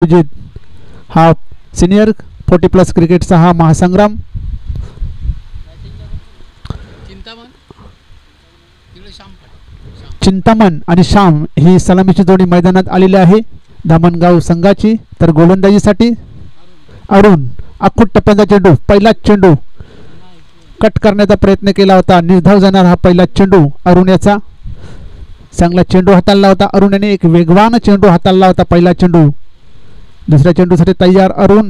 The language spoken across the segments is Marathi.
आयोजित हा सिनियर 40+ क्रिकेटचा हा महासंग्राम चिंतामण आणि श्याम ही सलामीची जोडी मैदानात आलेली आहे धामणगाव संघाची। तर गोलंदाजीसाठी अरुण अखूट टप्प्याचा चेंडू, पहिला चेंडू कट करण्याचा प्रयत्न केला होता, निर्धाव जाणार हा पहिला चेंडू अरुण याचा। चांगला चेंडू हाताळला होता अरुण याने, एक वेगवान चेंडू हाताळला होता पहिला चेंडू। दुसऱ्या चेंडूसाठी तयार अरुण,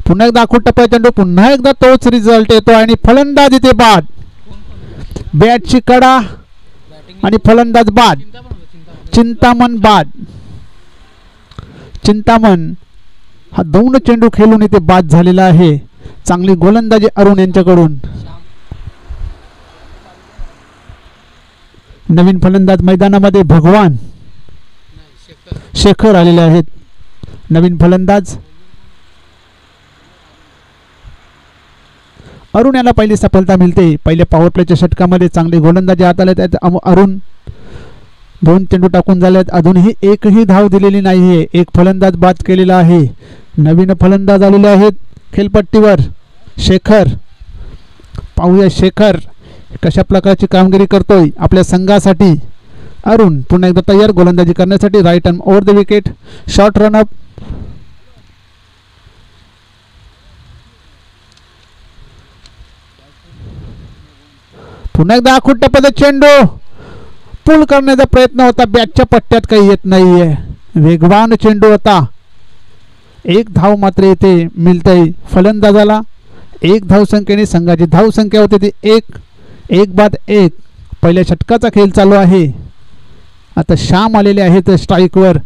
पुन्हा एकदा अखूट टप्प्याचा चेंडू, पुन्हा एकदा तोच रिझल्ट येतो आणि फलंदाज इथे बाद, बॅटची कडा आणि फलंदाज बाद, चिंतामण बाद। चिंतामण हा 2 चेंडू खेळून इथे बाद झालेला आहे। चांगली गोलंदाजी अरुण यांच्याकडून। नवीन फलंदाज मैदानामध्ये भगवान शेखर आलेले आहेत। नवीन फलंदाज अरुण याला पहिली सफलता मिळते। पहिल्या पॉवर प्लेच्या षटकामध्ये चांगली गोलंदाजी हाताळत आहेत अरुण। 2 चेंडू टाकून झालेत, अजूनही एकही धाव दिलेली नाहीये, एक फलंदाज बाद केलेला आहे। नवीन फलंदाज आलेले आहेत खेळपट्टीवर शेखर। पाहूया शेखर कशा प्रकारची कामगिरी करतोय आपल्या संघासाठी। अरुण पुन्हा एकदा तयार गोलंदाजी करण्यासाठी, right arm over the wicket, short run up. पुन्हा एकदा अखूट टप्प्याचा चेंडू, पुल करण्याचा प्रयत्न होता, बॅटच्या पट्ट्यात काही येत नाहीये, वेगवान चेंडू होता। एक धाव मात्र येथे मिळतंय फलंदाजाला। एक धाव संख्येने संघाची धाव संख्या होती ती 1 बाद 1। पहिल्या षटकाचा खेळ चालू आहे। आता श्याम आलेले आहेत स्ट्राईकवर।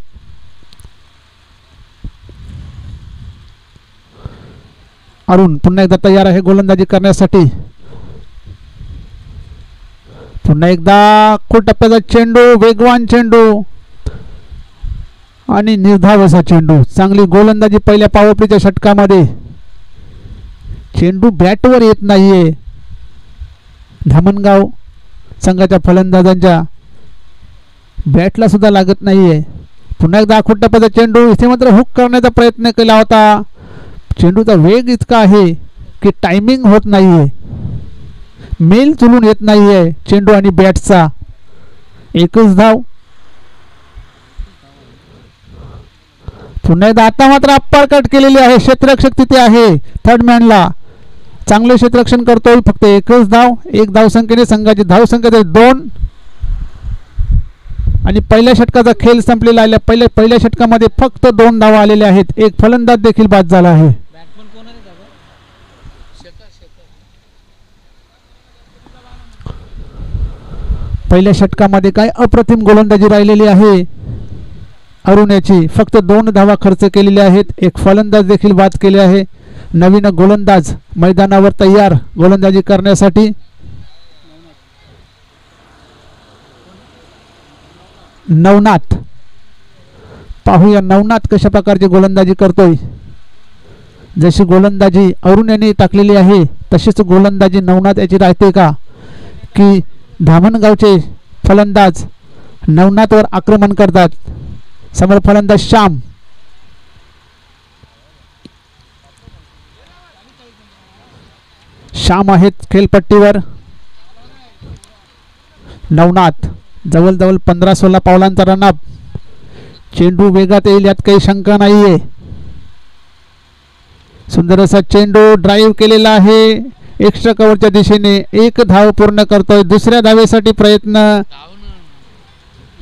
अरुण पुन्हा एकदा तयार आहे गोलंदाजी करण्यासाठी। पुन्हा एकदा अखूट टप्प्याचा चेंडू, वेगवान चेंडू आणि निर्धाव असा चेंडू। चांगली गोलंदाजी पहिल्या पॉवर प्लेच्या षटकामध्ये। चेंडू बॅटवर येत नाहीये धामणगाव संघाच्या फलंदाजांच्या, बॅटला सुद्धा लागत नाहीये। पुन्हा एकदा अखूट टप्प्याचा चेंडू, इथे मात्र हुक करण्याचा प्रयत्न केला होता, चेंडूचा वेग इतका आहे की टायमिंग होत नाहीये, मेल चुलून येत नाहीये चेंडू आणि बॅटचा। एकच धाव। पुन्हा एकदा आता मात्र अप्पर कट केलेली आहे, क्षेत्ररक्षक तिथे आहे थर्ड मॅनला, चांगले क्षेत्ररक्षण करतोय, फक्त एकच धाव। एक धाव संख्येने संघाची धाव संख्या 2 आणि पहिल्या षटकाचा खेळ संपलेला आहे। पहिल्या षटकामध्ये फक्त 2 धावा आलेल्या आहेत, एक फलंदाज देखील बाद झाला आहे। पहिल्या षटकामध्ये काय अप्रतिम गोलंदाजी राहिलेली आहे अरुण याची, फक्त 2 धावा खर्च केलेल्या आहेत, एक फलंदाज देखील बाद केले आहे। नवीन गोलंदाज मैदानावर तयार गोलंदाजी करण्यासाठी। नवनाथ, पाहूया नवनाथ कशा प्रकारची गोलंदाजी करतोय। जशी गोलंदाजी अरुण यांनी टाकलेली आहे तशीच गोलंदाजी नवनाथ याची राहते का, की धामणगावचे फलंदाज नवनाथवर आक्रमण करतात। समोर फलंदाज श्याम, श्याम आहेत खेळपट्टीवर। नवनाथ जवळजवळ 15-16 पावलांचा रनअप, चेंडू वेगात येईल यात काही शंका नाहीये। सुंदर असा चेंडू ड्राईव्ह केलेला आहे एक्स्ट्रा कव्हरच्या दिशेने, एक धाव पूर्ण करतोय। दुसऱ्या धावेसाठी प्रयत्न,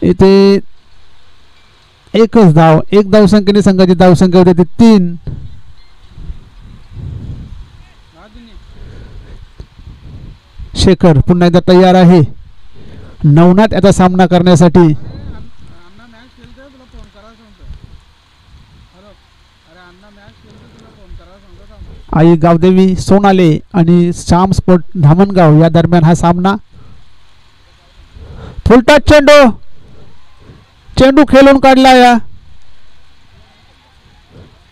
इथे एकच धाव, एक धाव संख्येने संघाची धाव संख्या होती 3। शेखर पुन्हा एकदा तयार आहे नवनाथ याचा सामना करण्यासाठी। आई गावदेवी सोनाले आणि श्याम स्पोर्ट धामणगाव या दरम्यान हा सामना। फुलटॉस चेंडू, चेंडू खेळून काढला या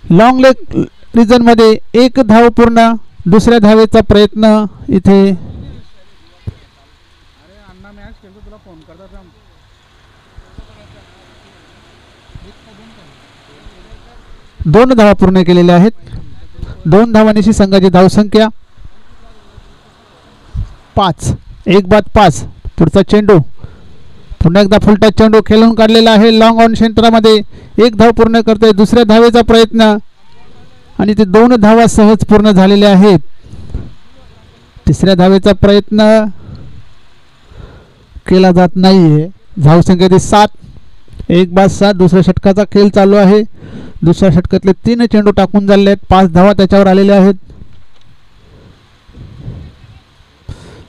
लॉंग लेग रिजन मध्ये, एक धाव पूर्ण। दुसऱ्या धावेचा प्रयत्न इथे, 2 धावा पूर्ण केलेल्या आहेत. 2 धावांची संघाची धावसंख्या 5. 1 बाद 5. पुढचा चेंडू पुन्हा एकदा फुलटच चेंडू खेळून काढलेला आहे. लॉंग ऑन क्षेत्रामध्ये 1 धाव पूर्ण करतोय. दुसऱ्या धावेचा प्रयत्न आणि ते 2 धावा सहज पूर्ण झालेल्या आहेत. तिसऱ्या धावेचा प्रयत्न केला जात नाहीये. धावसंख्या 7. 1 बाद 7. दुसऱ्या षटकाचा खेळ चालू आहे. दुसऱ्या षटकातले 3 चेंडू टाकून झाले आहेत. 5 धावा त्याच्यावर आलेल्या आहेत.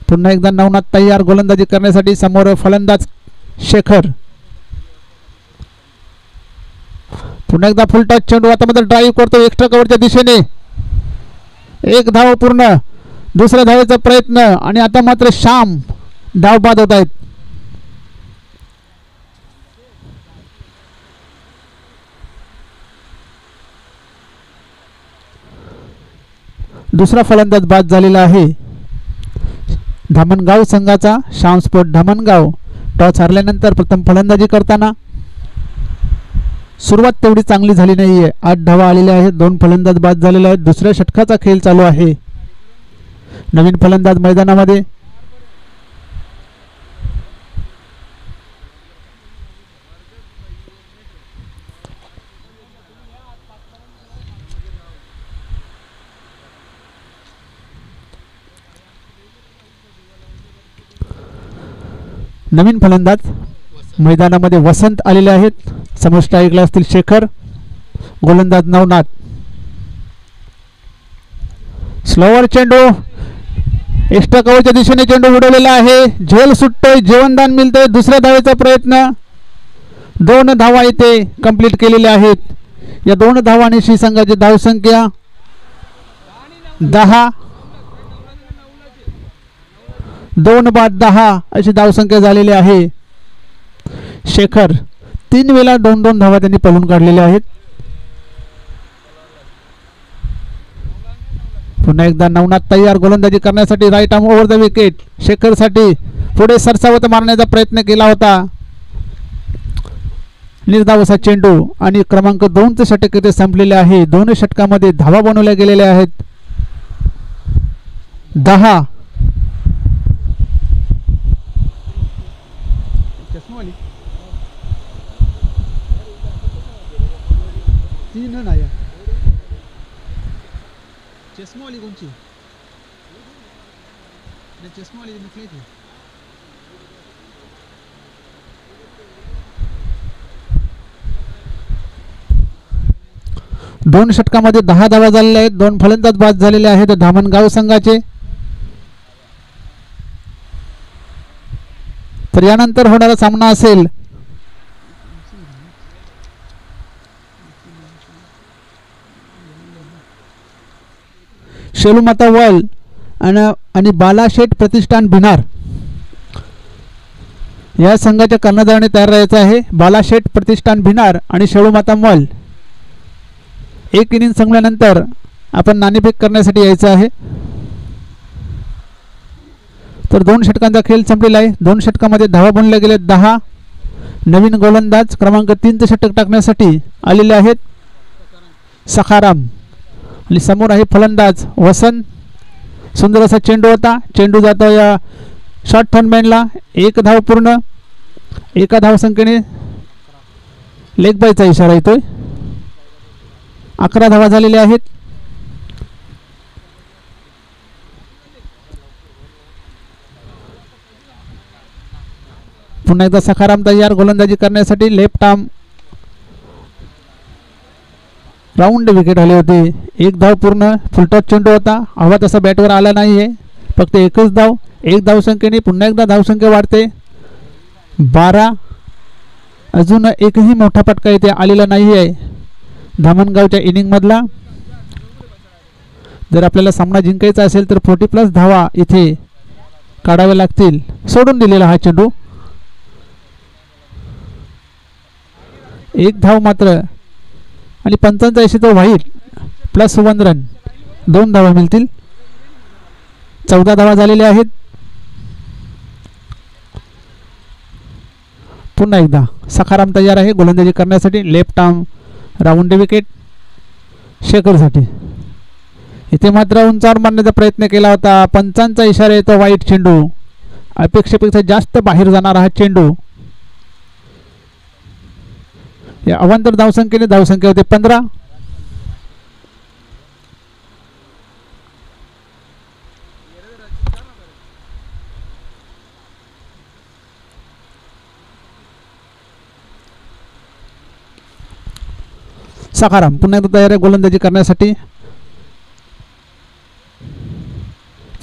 पुन्हा एकदा नवनाथ तयार गोलंदाजी करण्यासाठी. समोर फलंदाज शेखर. पुन्हा एकदा फुल टच चेंडू आता मध्ये ड्राईव्ह करतो एक्स्ट्रा कव्हरच्या दिशेने. 1 धाव पूर्ण. दुसऱ्या धावेचा प्रयत्न आणि आता मात्र श्याम धाव बाद होत आहेत. दुसरा फलंदाज बाद झालेला आहे. धामणगाव संघाचा श्याम स्पोर्ट धामणगाव. टॉस हरल्यानंतर प्रथम फलंदाजी करताना सुरुवात तेवढी चांगली झाली नाहीये. 8 धावा आलेल्या आहेत. 2 फलंदाज बाद झालेले आहेत. दुसऱ्या षटकाचा खेळ चालू आहे. नवीन फलंदाज मैदानामध्ये. नवीन फलंदाज मैदानामध्ये वसंत आलेले आहेत. समोर स्ट्राईकला असतील शेखर. गोलंदाज नवनाथ. स्लोवर चेंडू एक्स्ट्रा कव्हरच्या दिशेने चेंडू उडवलेला आहे. झेल सुटतोय. जीवनदान मिळतंय. दुसऱ्या धावेचा प्रयत्न. 2 धावा इथे कंप्लीट केलेल्या आहेत. या 2 धावांची संघाची धावसंख्या 10. 2 बाद 10 अशी धावसंख्या झालेली आहे. शेखर 3 वेळा 2-2 धावा त्यांनी पळून काढलेल्या आहेत. पुन्हा एकदा नवनाथ तयार गोलंदाजी करण्यासाठी. Right arm over the wicket. Shekhar साठी पुढे सरसावत मारण्याचा प्रयत्न केला होता. निर्धाव असा चेंडू आणि क्रमांक 2चे षटक इथे संपलेले आहे. 2 षटकामध्ये धावा बनवल्या गेलेल्या आहेत. 10. चष्मा वाली कौन सी? चष्मा वाली निकली थी. दोन षटकामध्ये 10 धावा झालेल्या आहेत. 2 फलंदाज बाद झालेले आहेत धामणगाव संघाचे. तर यानंतर होणारा सामना असेल शेलूमाता वल आणि बालाशेठ प्रतिष्ठान भिनार या संघाच्या कर्णधाराने तयार राहायचं आहे. बालाशेठ प्रतिष्ठान भिनार आणि शेलूमाता वल. 1 इनिंग संपल्यानंतर आपण नाणेफेक करण्यासाठी यायचं आहे. तर 2 षटकांचा खेळ संपलेला आहे. 2 षटकामध्ये धावा बनवल्या गेल्या 10. नवीन गोलंदाज क्रमांक 3 षटक टाकण्यासाठी आलेले आहेत सखाराम आणि समोर आहे फलंदाज वसंत. सुंदर असा चेंडू होता. चेंडू जातो या शॉर्ट थर्डमॅनला. 1 धाव पूर्ण. 1 धावसंख्येने लेग बायचा इशारा येतोय. 11 धावा झालेल्या आहेत. पुन्हा एकदा सखाराम तयार गोलंदाजी करण्यासाठी. लेफ्ट आर्म राऊंड विकेट आले होते. 1 धाव पूर्ण. फुलटॉस चेंडू होता. हवा तसा बॅटवर आला नाहीये. फक्त 1च धाव. 1 धावसंख्येने पुन्हा एकदा धावसंख्या वाढते. 12. अजून एकही मोठा फटका इथे आलेला नाही आहे धामणगावच्या इनिंग मधला. जर आपल्याला सामना जिंकायचा असेल तर 40+ धावा इथे काढाव्या लागतील. सोडून दिलेला हा चेंडू. 1 धाव मात्र आणि 85 तो व्हाईट +1 रन. 2 धावा मिळतील. 14 धावा झालेल्या आहेत. पुन्हा एकदा सखाराम तयार आहे गोलंदाजी करण्यासाठी. Left arm round wicket. शेखरसाठी. इथे मात्र उंचावर मारण्याचा प्रयत्न केला होता. पंचांचा इशारा येतो वाईट चेंडू. अपेक्षेपेक्षा जास्त बाहेर जाणारा हा चेंडू. या अवांतर धावसंख्येने धावसंख्या होते 15. सखाराम पुन्हा एकदा तयार आहे गोलंदाजी करण्यासाठी.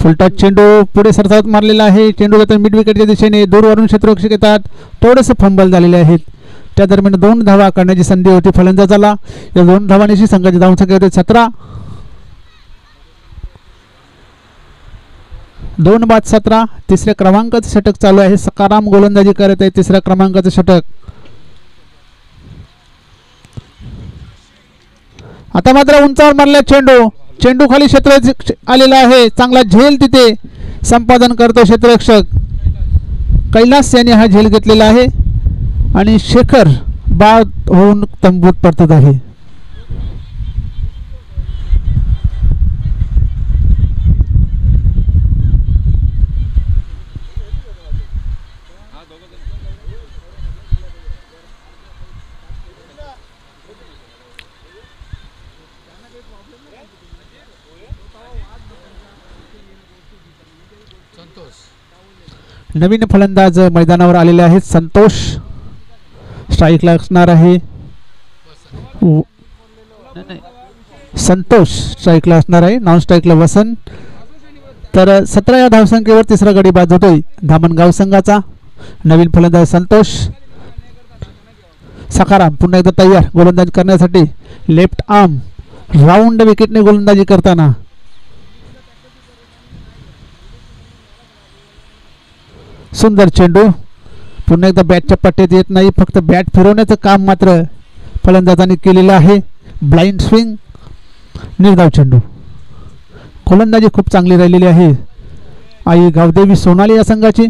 फुलटॉस चेंडू पुढे सरसावत मारलेला आहे. चेंडू जातो मिड विकेटच्या दिशेने. दूरवरून क्षेत्ररक्षक येतात. थोडेसे फंबल झालेले आहेत. त्या दरम्यान 2 धावा करण्याची संधी होती फलंदाजाला. या 2 धावांची संघाची धावसंख्या होते 17. 2 बाद 17. तिसऱ्या क्रमांकाचं षटक चालू आहे. सखाराम गोलंदाजी करत आहे. तिसऱ्या क्रमांकाचं षटक. आता मात्र उंचावर मारला चेंडू. चेंडू खाली क्षेत्र आलेला आहे. चांगला झेल तिथे संपादन करतो क्षेत्ररक्षक कैलास याने हा झेल घेतलेला आहे आणि शेखर बाद होऊन तंबूत परतत आहे. नवीन फलंदाज मैदानावर आलेले आहेत. संतोष स्ट्राईकला असणार आहे. संतोष स्ट्राईकला असणार आहे. नॉन स्ट्राईकला वसंत. तर 17 या धावसंख्येवर तिसरा गडी बाद होतोय धामणगाव संघाचा. नवीन फलंदाज संतोष. सखाराम पुन्हा एकदा तयार गोलंदाजी करण्यासाठी. लेफ्ट आर्म राऊंड विकेटने गोलंदाजी करताना. सुंदर चेंडू. पुन्हा एकदा बॅटच्या पट्ट्यात येत नाही. फक्त बॅट फिरवण्याचं काम मात्र फलंदाजांनी केलेलं आहे. Blind swing. निर्धाव चेंडू. गोलंदाजी खूप चांगली राहिलेली आहे आई गावदेवी सोनाली या संघाची.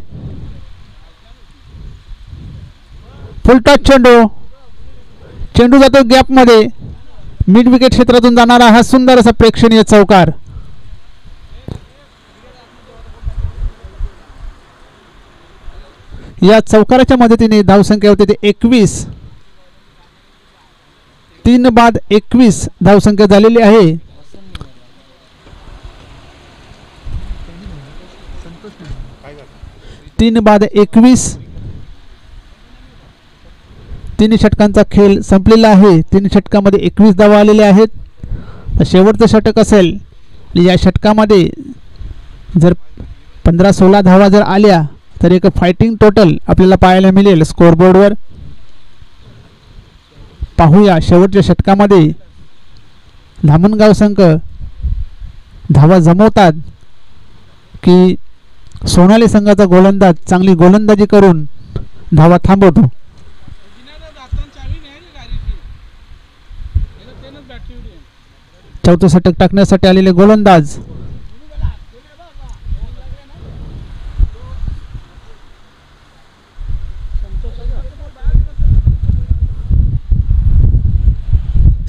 फुलटॉस चेंडू. चेंडू जातो गॅपमध्ये. मिड विकेट क्षेत्रातून जाणारा हा सुंदर असा प्रेक्षणीय चौकार. या चौकाराच्या मदतीने धावसंख्या होते ते 21. 3 बाद 21 धावसंख्या झालेली आहे. तीन बाद 21. 3 षटकांचा खेळ संपलेला आहे. 3 षटकामध्ये 21 धावा आलेल्या आहेत. तर शेवटचं षटक असेल आणि या षटकामध्ये जर 15-16 धावा जर आल्या तर एक फायटिंग टोटल आपल्याला पाहायला मिळेल स्कोअरबोर्डवर. पाहूया शेवटच्या षटकामध्ये धामणगाव संघ धावा जमवतात की सोनाली संघाचा गोलंदाज चांगली गोलंदाजी करून धावा थांबवतो. चौथं षटक टाकण्यासाठी आलेले गोलंदाज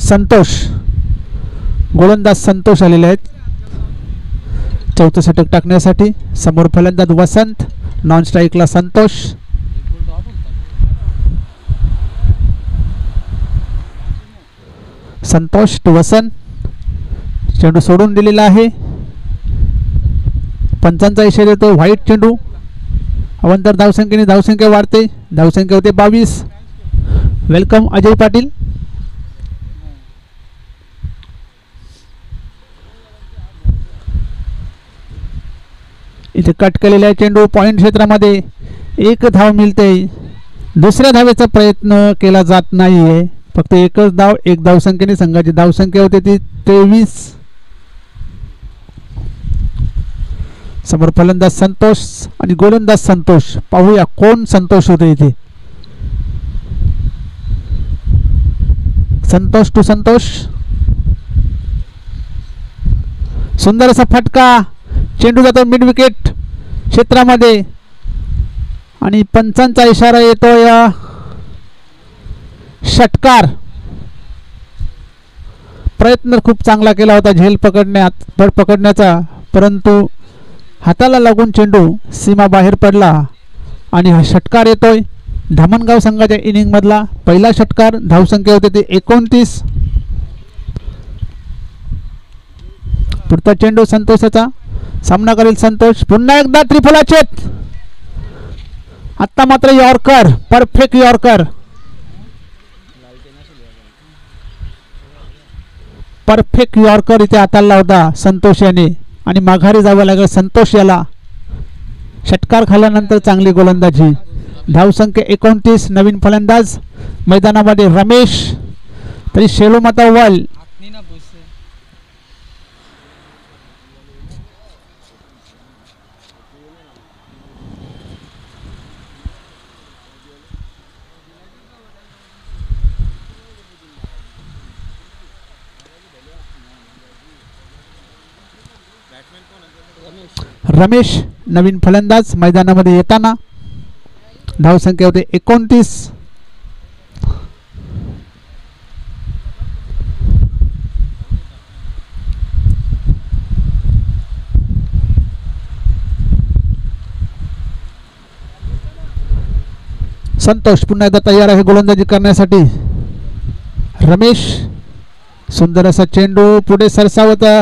संतोष. गोलंदाज संतोष आलेले आहेत चौथं षटक टाकण्यासाठी. समोर फलंदाज वसंत. नॉन स्ट्राईकला संतोष. संतोष टू वसंत. चेंडू सोडून दिलेला आहे. पंचांचा इशारा येतो व्हाईट चेंडू. अवंतर धावसंख्येने धावसंख्या वाढते. धावसंख्या होते 22. वेलकम अजय पाटील. इथे कट केलेला चेंडू पॉइंट क्षेत्रामध्ये 1 धाव मिळते. दुसऱ्या धावेचा प्रयत्न केला जात नाहीये. फक्त एकच धाव. 1 धावसंख्येने संघाची धावसंख्या होते ती 23. समोर फलंदाज संतोष आणि गोलंदाज संतोष. पाहूया कोण संतोष होते इथे. संतोष टू संतोष. सुंदर असा फटका. चेंडू जातो मिड विकेट क्षेत्रामध्ये आणि पंचांचा इशारा येतो या षटकार. प्रयत्न खूप चांगला केला होता झेल पकडण्याचा, परंतु हाताला लागून चेंडू सीमा बाहेर पडला आणि हा षटकार येतोय. धामणगाव संघाच्या इनिंगमधला पहिला षटकार. धावसंख्या होते ते 29. पुढचा चेंडू संतोषाचा, सामना करेल संतोष. पुन्हा एकदा त्रिफलाचेत. आता मात्र yorker, perfect yorker, perfect yorker इथे हाताळला होता संतोष याने आणि माघारी जावं लागेल संतोष याला. षटकार खाल्यानंतर चांगली गोलंदाजी. धावसंख्या 29. नवीन फलंदाज मैदानामध्ये रमेश, तरी शेलूमाता वल रमेश नवीन फलंदाज मैदानामध्ये येताना. धावसंख्या होते 29. संतोष पुन्हा एकदा तयार आहे गोलंदाजी करण्यासाठी. रमेश सुंदर असा चेंडू पुढे सरसावता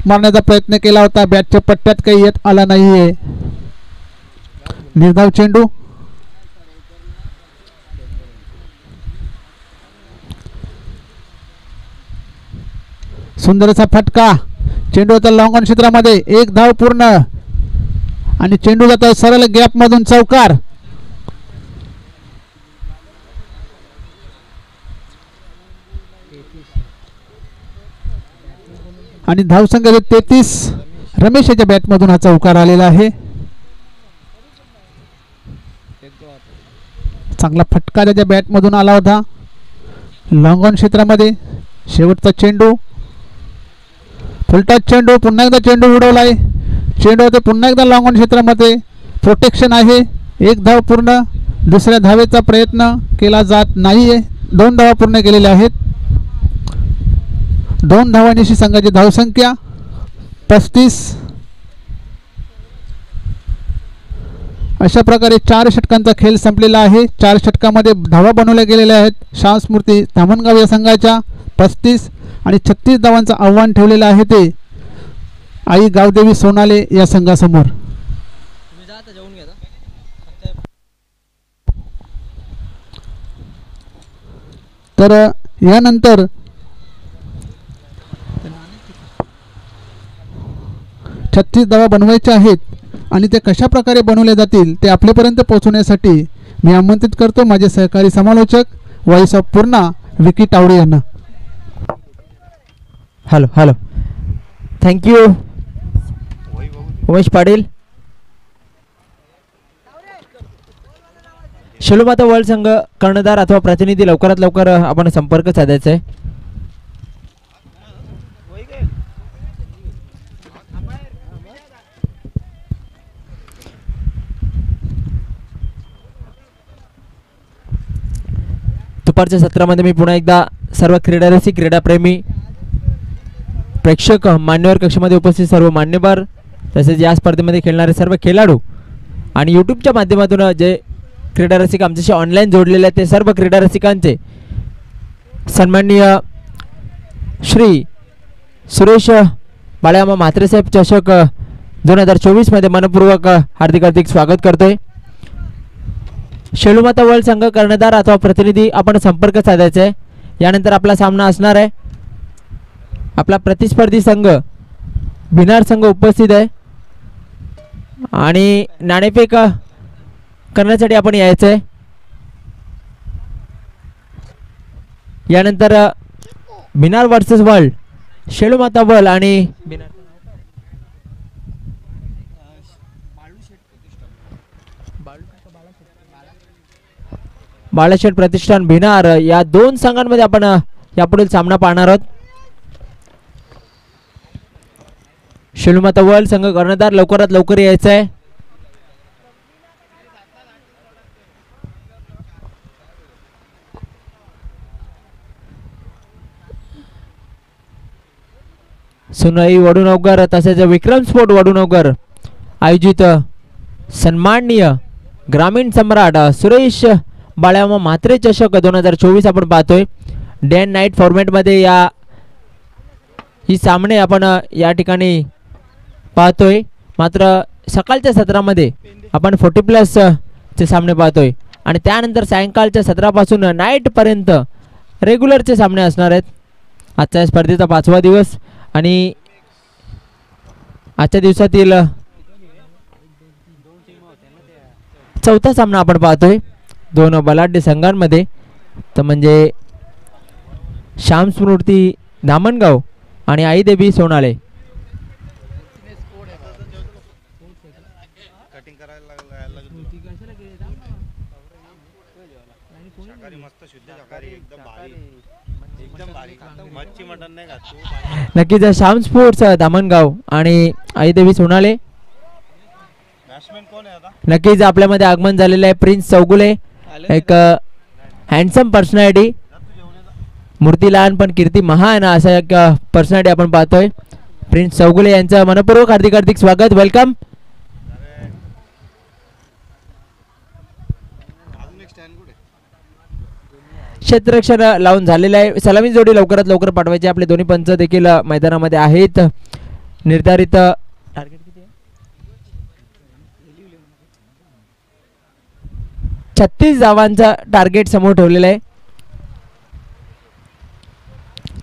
मारण्याचा प्रयत्न केला होता, बॅटच्या पट्ट्यात काही येत आला नाहीये. निर्धाव चेंडू. सुंदर असा फटका. चेंडू होता लॉंग ऑन क्षेत्रामध्ये. एक धाव पूर्ण आणि चेंडू जातो सरळ गॅप मधून चौकार. आणि धावसंख्या 33. रमेश याच्या बॅटमधून हा चौकार आलेला आहे. चांगला फटका त्याच्या बॅटमधून आला होता लॉंग ऑन क्षेत्रामध्ये. शेवटचा चेंडू, फुलटॉस चेंडू. पुन्हा एकदा चेंडू उडवलाय. चेंडू होते पुन्हा एकदा लॉंग ऑन क्षेत्रामध्ये. प्रोटेक्शन आहे. एक धाव पूर्ण. दुसऱ्या धावेचा प्रयत्न केला जात नाहीये. 2 धावा पूर्ण केलेल्या आहेत. 2 धावांची संघाची धावसंख्या 35. अशा प्रकारे 4 षटकांचा खेळ संपलेला आहे. 4 षटकामध्ये धावा बनवल्या गेलेल्या आहेत. शाहस्मृती धामणगाव या संघाच्या 35 आणि 36 धावांचं आव्हान ठेवलेलं आहे ते आई गावदेवी सोनाले या संघासमोर. तर यानंतर 36 धावा बनवायच्या आहेत आणि ते कशा प्रकारे बनवले जातील ते आपल्यापर्यंत पोहोचवण्यासाठी मी आमंत्रित करतो माझे सहकारी समालोचक व्हॉइस ऑफ पूर्णा विकी तावडे यांना. Hello hello, thank you Umesh Patil. शेलूमाता वर्ल्ड संघ कर्णधार अथवा प्रतिनिधी लवकरात लवकर आपण संपर्क साधायचा आहे. दुपारच्या सत्रामध्ये मी पुन्हा एकदा सर्व क्रीडारसिक, क्रीडाप्रेमी, प्रेक्षक, मान्यवर कक्षामध्ये उपस्थित सर्व मान्यवर, तसेच या स्पर्धेमध्ये खेळणारे सर्व खेळाडू आणि यूट्यूबच्या माध्यमातून जे क्रीडारसिक आमच्याशी ऑनलाईन जोडलेले आहेत ते सर्व क्रीडारसिकांचे सन्माननीय श्री सुरेश बाळामा म्हात्रेसाहेब चषक 2024 मध्ये मनपूर्वक हार्दिक हार्दिक स्वागत करतोय. शेलूमाता वर्ल्ड संघ कर्णधार अथवा प्रतिनिधी आपण संपर्क साधायचा आहे. यानंतर आपला सामना असणार आहे. आपला प्रतिस्पर्धी संघ भिनार संघ उपस्थित आहे आणि नाणेफेक करण्यासाठी आपण यायचं आहे. यानंतर भिनार वर्सेस वर्ल्ड, शेलूमाता वर्ल्ड आणि बाळाशेठ प्रतिष्ठान भिनार या 2 संघांमध्ये आपण यापुढील सामना पाहणार आहोत. शेलूमाता वर्ल्ड संघ कर्णधार लवकरात लवकर यायचा आहे. सुनई वडुनवकर तसेच विक्रम स्पोर्ट वडुनवकर आयोजित सन्माननीय ग्रामीण सम्राट सुरेश बाळामा म्हात्रे चषक 2024 आपण पाहतोय. डे अँड नाईट फॉर्मॅटमध्ये ही सामने आपण या ठिकाणी पाहतोय. मात्र सकाळच्या सत्रामध्ये आपण 40+ चे सामने पाहतोय आणि त्यानंतर सायंकाळच्या सत्रापासून नाईटपर्यंत रेग्युलरचे सामने असणार आहेत. आजच्या स्पर्धेचा 5वा दिवस आणि आजच्या दिवसातील 4था सामना आपण पाहतोय दोन बलाढ्य संघांमध्ये. तर म्हणजे श्याम स्मृती धामणगाव आणि आईदेवी सोनाळे. नक्कीच श्याम स्पोर्ट्स धामणगाव आणि आईदेवी सोनाळे. नक्कीच आपल्यामध्ये आगमन झालेलं आहे प्रिन्स चौगुले, एक हँडसम पर्सनॅलिटी. मूर्ती लहान पण कीर्ती महान असा एक पर्सनॅलिटी आपण पाहतोय. प्रिन्स चौगुले यांचं मनपूर्वक हार्दिक स्वागत, वेलकम. क्षेत्ररक्षण लावून झालेलं आहे. सलामी जोडी लवकरात लवकर पाठवायची. आपले दोन्ही पंच देखील मैदानामध्ये आहेत. निर्धारित टार्गेट किती आहे? 36 धावांचा टार्गेट समोर ठेवलेला आहे.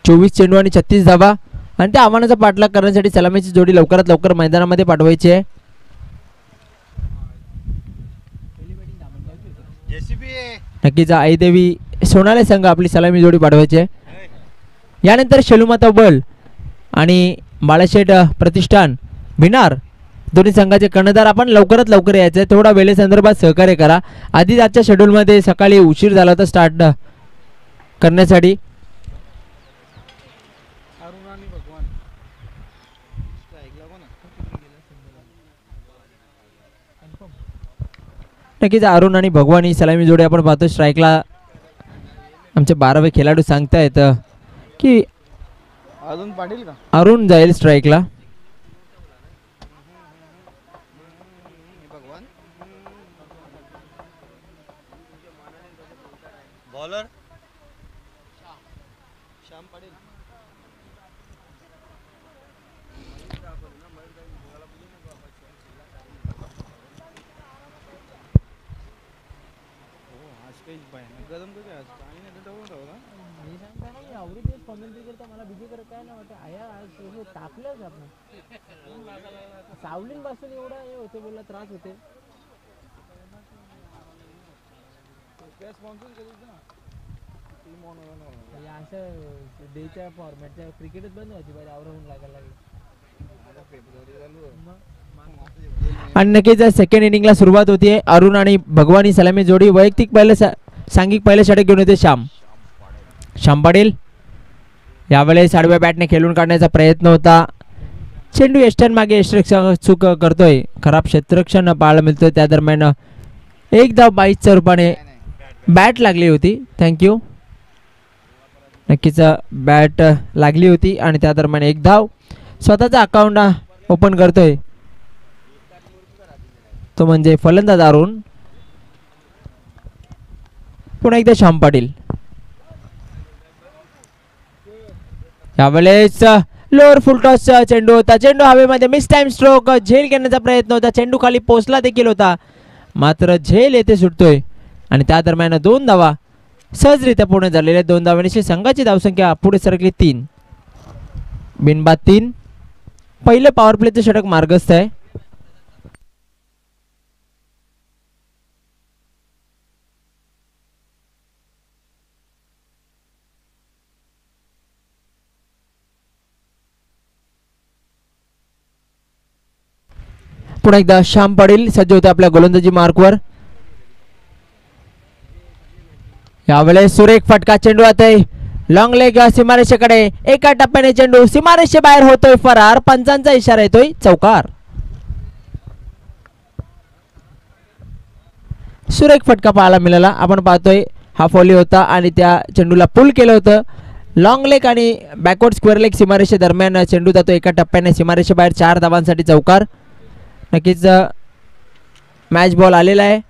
24 चेंडू आणि 36 धावा आणि त्या आव्हानाचा पाठलाग करण्यासाठी सलामीची जोडी लवकरात लवकर मैदानामध्ये पाठवायची आहे. नक्कीच आईदेवी सोनाळे संघ आपली सलामी जोडी पाठवायची आहे. यानंतर शेलुमाता बल आणि बाळाशेठ प्रतिष्ठान भिनार दोन्ही संघाचे कर्णधार आपण लवकरात लवकर यायचं आहे. थोडा वेळेसंदर्भात सहकार्य करा. आधीच आजच्या शेड्यूलमध्ये सकाळी उशीर झाला होता स्टार्ट करण्यासाठी. नक्कीच अरुण आणि भगवान ही सलामी जोडी आपण पाहतो. स्ट्राईकला आमचे 12वे खेळाडू सांगतायत की अरुण जाईल स्ट्राईकला. बॉलर सावलीन पासून एवढा हे होते बोलला त्रास होते. असं डेच्या फॉर्मॅटच्या क्रिकेटच बंद व्हायची पाहिजे. आवरून लागायला लागली. आणि नक्कीच सेकंड इनिंगला सुरुवात होतीये. अरुण आणि भगवानी सलामी जोडी वैयक्तिक सांघिक पहिल्या षटक घेऊन येते श्याम पाटील. यावेळेस आडव्या बॅटने खेळून काढण्याचा प्रयत्न होता. चेंडू यष्टन मागे यष्टरक्षक चूक करतोय. खराब क्षेत्ररक्षण पाहायला मिळतोय. त्या दरम्यान एक धाव 22च्या रूपाने बॅट लागली होती. थँक्यू. नक्कीच बॅट लागली होती आणि त्या दरम्यान एक धाव. स्वतःचा अकाउंट ओपन करतोय तो म्हणजे फलंदाज अरुण. पुन्हा एकदा श्याम पाटील. यावेळेस लोअर फुल टॉस चेंडू होता. चेंडू हवेमध्ये मिस टाइम स्ट्रोक. झेल घेण्याचा प्रयत्न होता. चेंडू खाली पोचला देखील होता मात्र झेल येथे सुटतोय आणि त्या दरम्यान 2 धावा सहजरित्या पूर्ण झालेल्या. 2 धावांची संघाची धावसंख्या पुढे सरकली 3. बिनबाद 3. पहिले पॉवर प्लेचं षटक मार्गस्थ आहे. पुन्हा एकदा श्याम पाटील सज्ज होते आपल्या गोलंदाजी मार्कवर. यावेळेस सुरेख फटका. चेंडू आता लॉंग लेग सीमारेषेकडे. एका टप्प्याने चेंडू सीमारेषे बाहेर होतोय फरार. पंचांचा इशारा येतोय चौकार. सुरेख फटका पाहायला मिळाला. आपण पाहतोय हा फॉली होता आणि त्या चेंडूला पुल केलं होतं. लॉंग लेग आणि बॅकवर्ड स्क्वेअर लेग सीमारेषे दरम्यान चेंडू जातो एका टप्प्याने सीमारेषेबाहेर 4 धावांसाठी चौकार. नक्कीच मॅच बॉल आलेला आहे.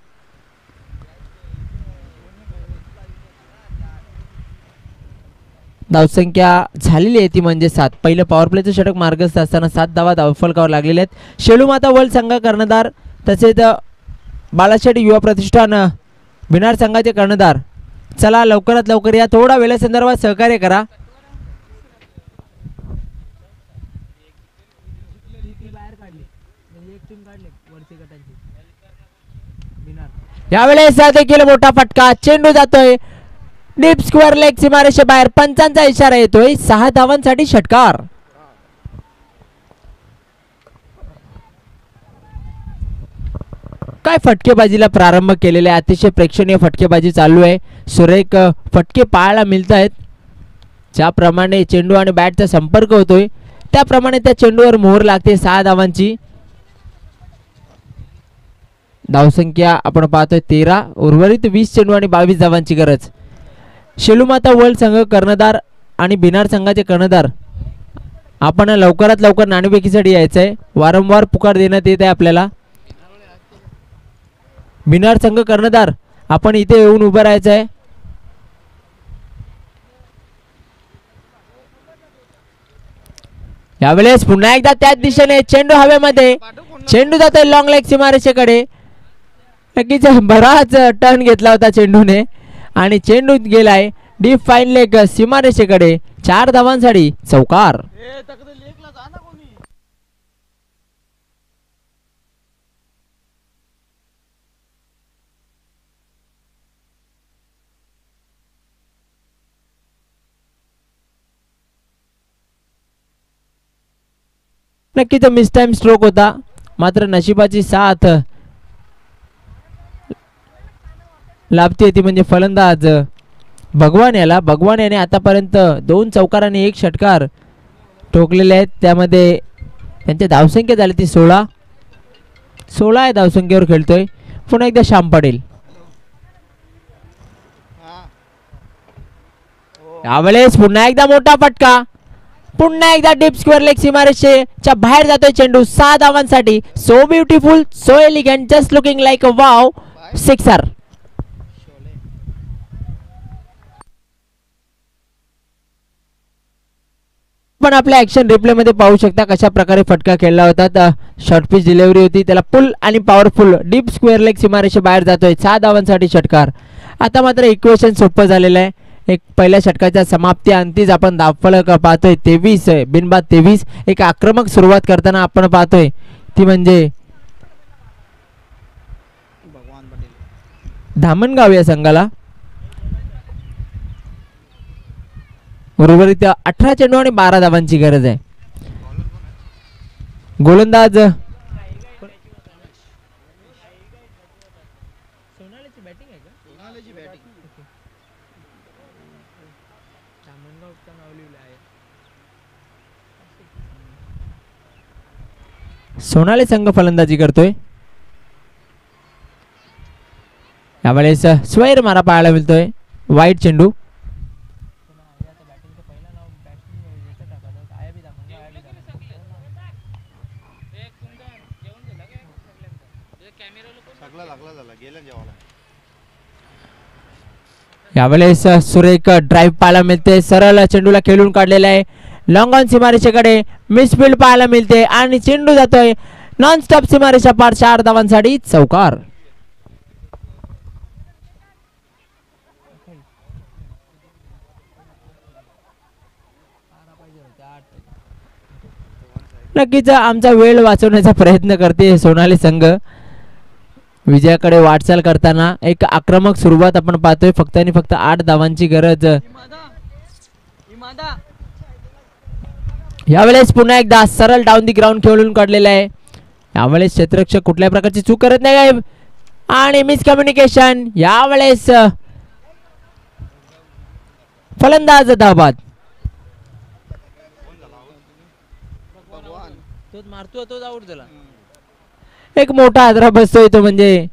धावसंख्या झालेली आहे ती म्हणजे 7. पहिलं पॉवर प्लेचं षटक मार्गस्थ असताना 7 धावा धावफलकावर लागलेल्या आहेत. शेलूमाता वर्ल्ड संघ कर्णधार तसेच बाळाशेठ युवा प्रतिष्ठान भिनार संघाचे कर्णधार. चला लवकरात लवकर या, थोडा वेळेसंदर्भात सहकार्य करा. यावेळेस देखील मोठा फटका. चेंडू जातोय डीप स्क्वेअर लेग सीमारेषे बाहेर. पंचांचा इशारा येतोय. 6 धावांसाठी षटकार. काय फटकेबाजीला प्रारंभ केलेला आहे. अतिशय प्रेक्षणीय फटकेबाजी चालू आहे. सुरेख फटके पाहायला मिळत आहेत. ज्याप्रमाणे चेंडू आणि बॅटचा संपर्क होतोय त्याप्रमाणे त्या चेंडूवर मोहर लागते. 6 धावांची धावसंख्या आपण पाहतोय 13. उर्वरित 20 चेंडू आणि 22 धावांची गरज. शेलूमाता वर्ल्ड संघ कर्णधार आणि भिनार संघाचे कर्णधार आपण लवकरात लवकर नाणेफेकीसाठी यायचं आहे. वारंवार पुकार देण्यात येत आहे आपल्याला. भिनार संघ कर्णधार आपण इथे येऊन उभं राहायचं आहे. यावेळेस पुन्हा एकदा त्याच दिशेने चेंडू हवेमध्ये. चेंडू जातोय लॉंग लेग सीमारेषेकडे. नक्कीच बराच टर्न घेतला होता चेंडूने आणि चेंडू गेलाय डीप फाईन लेग सीमारेषेकडे. 4 धावांसाठी चौकार. नक्कीच मिस टाइम स्ट्रोक होता, मात्र नशिबाची साथ लाभते ती म्हणजे फलंदाज भगवान याला. भगवान याने आतापर्यंत 2 चौकार आणि 1 षटकार ठोकलेले आहेत. त्यामध्ये त्यांची धावसंख्या झाली ती 16 आहे धावसंख्येवर खेळतोय. पुन्हा एकदा शाम पडेल. यावेळेस पुन्हा एकदा मोठा फटका. पुन्हा एकदा डीप स्क्वेअर लेग सीमारेषेच्या बाहेर जातोय चेंडू. 6 धावांसाठी. So beautiful, so elegant, just looking like a wow. 6. पण आपल्या ऍक्शन रिप्ले मध्ये पाहू शकता कशा प्रकारे फटका खेळला होता. शॉर्ट पिच डिलिव्हरी होती, त्याला पुल आणि पॉवरफुल डीप स्क्वेअर लेग सीमारेषे बाहेर जातोय. 6 धावांसाठी षटकार. आता मात्र इक्वेशन सोपं झालेलं आहे. एक पहिल्या षटकाच्या समाप्ती अंतीच आपण धावफलक पाहतोय 23 बिनबाद 23. एक आक्रमक सुरुवात करताना आपण पाहतोय ती म्हणजे धामणगाव या संघाला. उर्वरित 18 चेंडू आणि 12 धावांची गरज आहे. गोलंदाज सोनाली संघ फलंदाजी करतोय. यावेळेस स्वैर मारा पाहायला मिळतोय. वाईट चेंडू. यावेळेस सुरेख ड्राईव्ह पाहायला मिळते. सरळ चेंडूला खेळून काढलेला आहे. लॉंग ऑन सीमारेषेकडे मिसफील्ड पाहायला मिळते आणि चेंडू जातोय नॉन स्टॉप सीमारेषा पार. 4 धावांसाठी चौकार. नक्कीच आमचा वेळ वाचवण्याचा प्रयत्न करते सोनाली संघ. विजयाकडे वाटचाल करताना एक आक्रमक सुरुवात आपण पाहतोय. फक्त आणि फक्त 8 धावांची गरज. यावेळेस पुन्हा एकदा सरळ डाऊन दी ग्राउंड खेळून काढलेला आहे. यावेळेस क्षेत्ररक्षक कुठल्या प्रकारची चूक करत नाही आणि मिसकम्युनिकेशन. यावेळेस फलंदाज धावबाद. एक मोठा आदरा बसतोय तो म्हणजे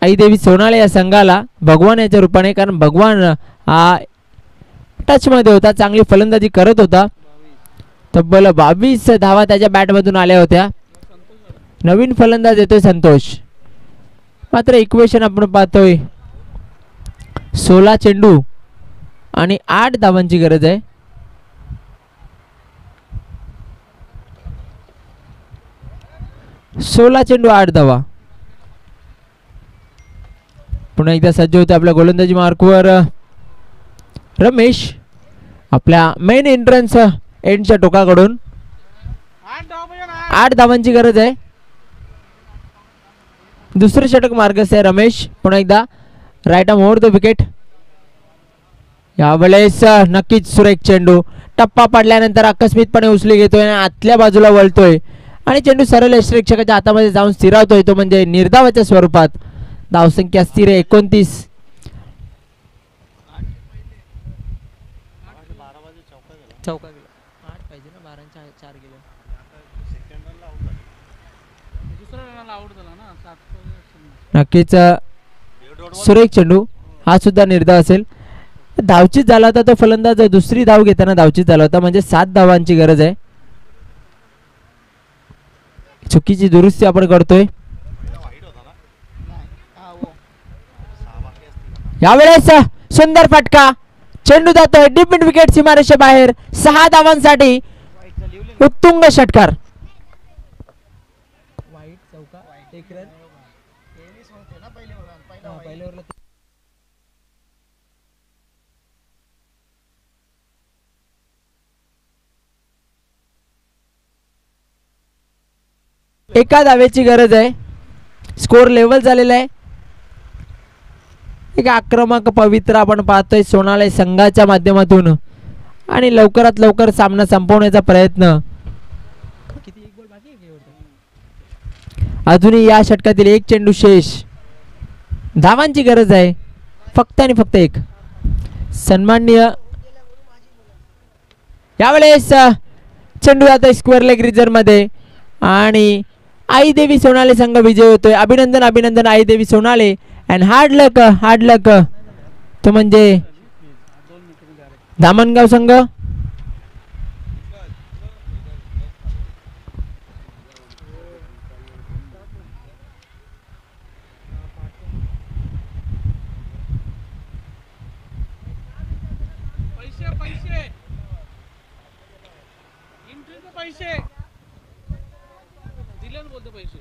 आई देवी सोनाळे या संघाला भगवान याच्या रूपाने. कारण भगवान हा टच मध्ये होता, चांगली फलंदाजी करत होता. तब्बल 22 धावा त्याच्या बॅट मधून आल्या होत्या. नवीन फलंदाज येतोय संतोष. मात्र इक्वेशन आपण पाहतोय 16 चेंडू आणि 8 धावांची गरज आहे. सोळा चेंडू 8 धावा. पुन्हा एकदा सज्ज होते आपल्या गोलंदाजी मार्कवर रमेश. आपल्या मेन एंट्रन्स एंडच्या टोकाकडून 8 धावांची गरज आहे. दुसरे षटक मार्गस्थ आहे रमेश. पुन्हा एकदा right arm over the wicket. यावेळेस नक्कीच सुरेख चेंडू. टप्पा पडल्यानंतर आकस्मितपणे उचली घेतोय आणि आतल्या बाजूला वळतोय आणि चेंडू सरळ यष्टिरक्षकाच्या हातामध्ये जाऊन स्थिरावतोय. तो म्हणजे निर्धावाच्या स्वरूपात. धावसंख्या स्थिर आहे 29. चौका गेला 8 पाहिजे ना, 12 4 गेले. नक्कीच सुरेख चेंडू. हा सुद्धा निर्धाव असेल. धावचीत झाला होता तो फलंदाज. दुसरी धाव घेताना धावचीत झाला होता, म्हणजे 7 धावांची गरज आहे. चुकीची दुरुस्ती आपण करतोय. यावेळेस सुंदर फटका. चेंडू जातोय डीप मिड विकेट सीमारेषे बाहेर. 6 धावांसाठी उत्तुंग षटकार. एका धावेची गरज आहे. स्कोर लेवल झालेला आहे. एक आक्रमक पवित्र आपण पाहतोय सोनाली संघाच्या माध्यमातून आणि लवकरात लवकर सामना संपवण्याचा प्रयत्न. अजूनही या षटकातील 1 चेंडू शेष. धावांची गरज आहे फक्त आणि फक्त 1. सन्माननीय. यावेळेस चेंडू जातोय स्क्वेअर लेग रिजन मध्ये आणि आई देवी सोनाली संघ विजय होतोय. अभिनंदन अभिनंदन आई देवी सोनाली. अँड हार्ड लक तो म्हणजे धामणगाव संघ. पैसे दिले बोलतो पैसे